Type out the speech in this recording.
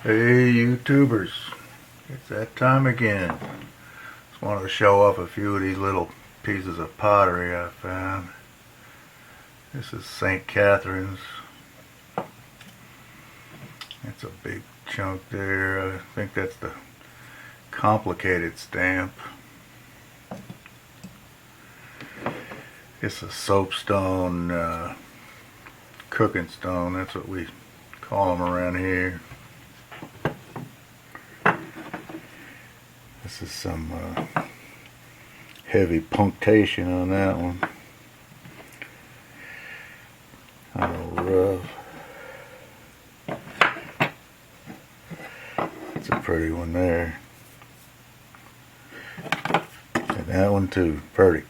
Hey Utubers, it's that time again. Just wanted to show off a few of these little pieces of pottery I found. This is St. Catherine's. It's a big chunk there. I think that's the complicated stamp. It's a soapstone, cooking stone. That's what we call them around here. This is some heavy punctation on that one. A little rough. It's a pretty one there. And that one too, pretty.